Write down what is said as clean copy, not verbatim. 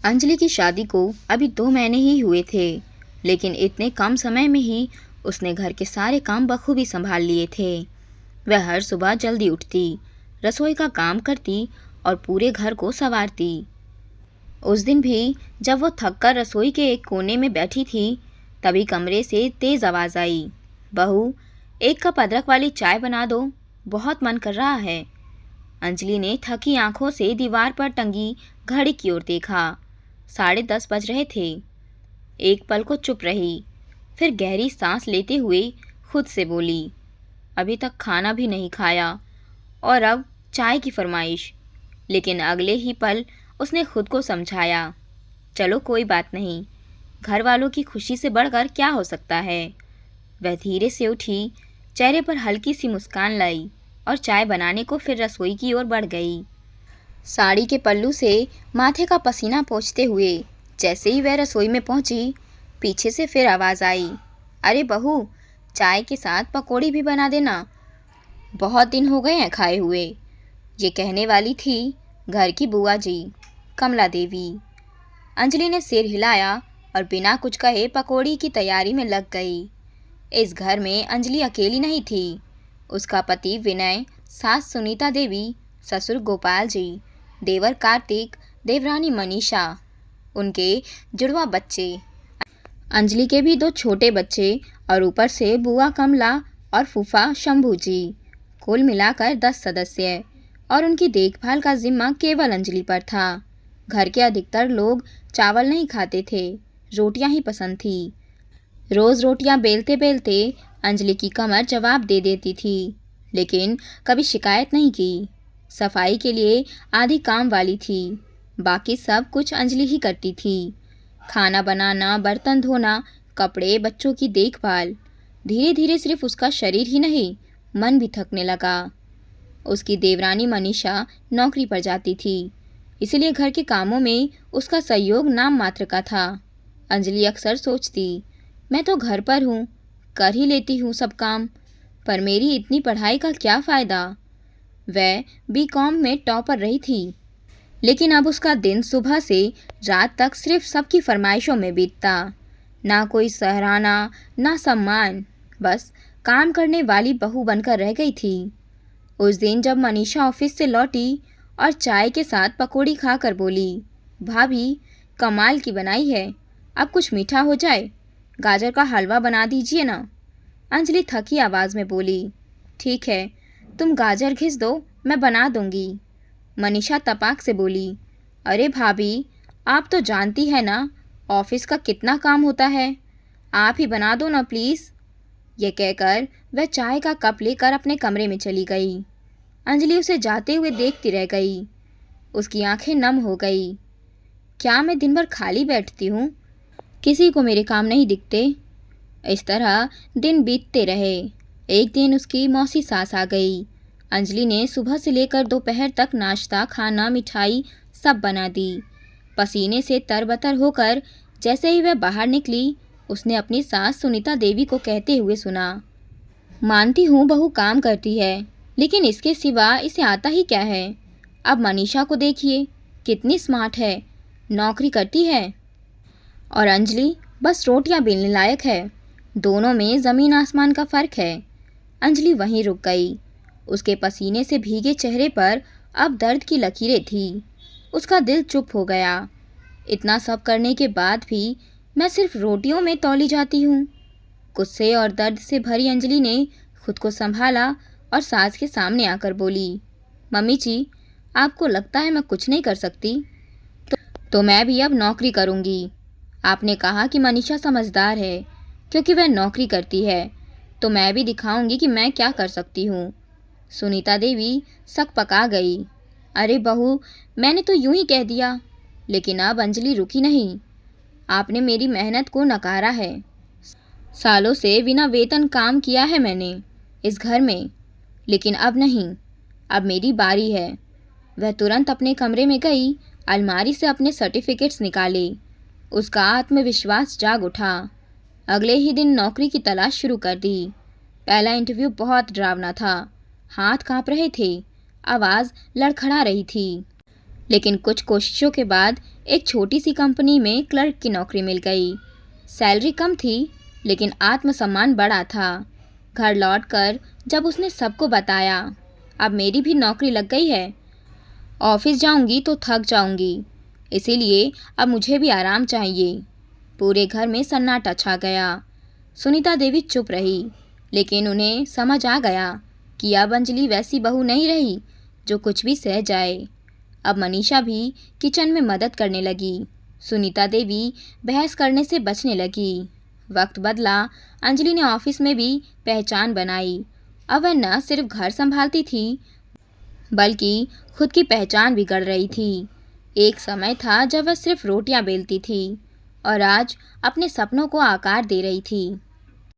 अंजलि की शादी को अभी 2 महीने ही हुए थे, लेकिन इतने कम समय में ही उसने घर के सारे काम बखूबी संभाल लिए थे। वह हर सुबह जल्दी उठती, रसोई का काम करती और पूरे घर को संवारती। उस दिन भी जब वो थककर रसोई के एक कोने में बैठी थी, तभी कमरे से तेज आवाज़ आई, बहू, 1 कप अदरक वाली चाय बना दो, बहुत मन कर रहा है। अंजलि ने थकी आंखों से दीवार पर टंगी घड़ी की ओर देखा। 10:30 बज रहे थे। एक पल को चुप रही, फिर गहरी सांस लेते हुए खुद से बोली, अभी तक खाना भी नहीं खाया और अब चाय की फरमाइश। लेकिन अगले ही पल उसने खुद को समझाया, चलो कोई बात नहीं, घर वालों की खुशी से बढ़कर क्या हो सकता है। वह धीरे से उठी, चेहरे पर हल्की सी मुस्कान लाई और चाय बनाने को फिर रसोई की ओर बढ़ गई। साड़ी के पल्लू से माथे का पसीना पोंछते हुए जैसे ही वह रसोई में पहुंची, पीछे से फिर आवाज़ आई, अरे बहू, चाय के साथ पकौड़ी भी बना देना, बहुत दिन हो गए हैं खाए हुए। ये कहने वाली थी घर की बुआ जी, कमला देवी। अंजलि ने सिर हिलाया और बिना कुछ कहे पकौड़ी की तैयारी में लग गई। इस घर में अंजलि अकेली नहीं थी। उसका पति विनय, सास सुनीता देवी, ससुर गोपाल जी, देवर कार्तिक, देवरानी मनीषा, उनके जुड़वा बच्चे, अंजलि के भी 2 छोटे बच्चे और ऊपर से बुआ कमला और फूफा शंभू जी। कुल मिलाकर 10 सदस्य और उनकी देखभाल का जिम्मा केवल अंजलि पर था। घर के अधिकतर लोग चावल नहीं खाते थे, रोटियां ही पसंद थी। रोज़ रोटियां बेलते बेलते अंजलि की कमर जवाब दे देती थी, लेकिन कभी शिकायत नहीं की। सफाई के लिए आधी काम वाली थी, बाकी सब कुछ अंजलि ही करती थी। खाना बनाना, बर्तन धोना, कपड़े, बच्चों की देखभाल। धीरे धीरे सिर्फ उसका शरीर ही नहीं, मन भी थकने लगा। उसकी देवरानी मनीषा नौकरी पर जाती थी, इसलिए घर के कामों में उसका सहयोग नाम मात्र का था। अंजलि अक्सर सोचती, मैं तो घर पर हूँ, कर ही लेती हूँ सब काम, पर मेरी इतनी पढ़ाई का क्या फ़ायदा। वह बीकॉम में टॉपर रही थी, लेकिन अब उसका दिन सुबह से रात तक सिर्फ सबकी फरमाइशों में बीतता। ना कोई सराहना, ना सम्मान, बस काम करने वाली बहू बनकर रह गई थी। उस दिन जब मनीषा ऑफिस से लौटी और चाय के साथ पकौड़ी खाकर बोली, भाभी, कमाल की बनाई है, अब कुछ मीठा हो जाए, गाजर का हलवा बना दीजिए ना। अंजलि थकी आवाज़ में बोली, ठीक है, तुम गाजर घिस दो, मैं बना दूंगी। मनीषा तपाक से बोली, अरे भाभी, आप तो जानती है ना ऑफिस का कितना काम होता है, आप ही बना दो ना प्लीज़। यह कहकर वह चाय का कप लेकर अपने कमरे में चली गई। अंजलि उसे जाते हुए देखती रह गई। उसकी आंखें नम हो गई। क्या मैं दिन भर खाली बैठती हूँ, किसी को मेरे काम नहीं दिखते। इस तरह दिन बीतते रहे। एक दिन उसकी मौसी सास आ गई। अंजलि ने सुबह से लेकर दोपहर तक नाश्ता, खाना, मिठाई सब बना दी। पसीने से तरबतर होकर जैसे ही वह बाहर निकली, उसने अपनी सास सुनीता देवी को कहते हुए सुना, मानती हूँ बहू काम करती है, लेकिन इसके सिवा इसे आता ही क्या है। अब मनीषा को देखिए, कितनी स्मार्ट है, नौकरी करती है, और अंजलि बस रोटियां बेलने लायक है। दोनों में ज़मीन आसमान का फ़र्क है। अंजलि वहीं रुक गई। उसके पसीने से भीगे चेहरे पर अब दर्द की लकीरें थी। उसका दिल चुप हो गया। इतना सब करने के बाद भी मैं सिर्फ रोटियों में तौली जाती हूँ। गुस्से और दर्द से भरी अंजलि ने खुद को संभाला और सास के सामने आकर बोली, मम्मी जी, आपको लगता है मैं कुछ नहीं कर सकती? तो मैं भी अब नौकरी करूँगी। आपने कहा कि मनीषा समझदार है क्योंकि वह नौकरी करती है, तो मैं भी दिखाऊंगी कि मैं क्या कर सकती हूँ। सुनीता देवी सकपका गई। अरे बहू, मैंने तो यूं ही कह दिया। लेकिन अब अंजलि रुकी नहीं। आपने मेरी मेहनत को नकारा है। सालों से बिना वेतन काम किया है मैंने इस घर में, लेकिन अब नहीं, अब मेरी बारी है। वह तुरंत अपने कमरे में गई, अलमारी से अपने सर्टिफिकेट्स निकाले। उसका आत्मविश्वास जाग उठा। अगले ही दिन नौकरी की तलाश शुरू कर दी। पहला इंटरव्यू बहुत डरावना था। हाथ कांप रहे थे, आवाज़ लड़खड़ा रही थी, लेकिन कुछ कोशिशों के बाद एक छोटी सी कंपनी में क्लर्क की नौकरी मिल गई। सैलरी कम थी, लेकिन आत्मसम्मान बड़ा था। घर लौटकर जब उसने सबको बताया, अब मेरी भी नौकरी लग गई है, ऑफिस जाऊंगी तो थक जाऊंगी, इसीलिए अब मुझे भी आराम चाहिए। पूरे घर में सन्नाटा छा गया। सुनीता देवी चुप रही, लेकिन उन्हें समझ आ गया कि अब अंजलि वैसी बहू नहीं रही जो कुछ भी सह जाए। अब मनीषा भी किचन में मदद करने लगी। सुनीता देवी बहस करने से बचने लगी। वक्त बदला, अंजलि ने ऑफिस में भी पहचान बनाई। अब वह न सिर्फ घर संभालती थी, बल्कि खुद की पहचान भी गढ़ रही थी। एक समय था जब वह सिर्फ रोटियां बेलती थी, और आज अपने सपनों को आकार दे रही थी।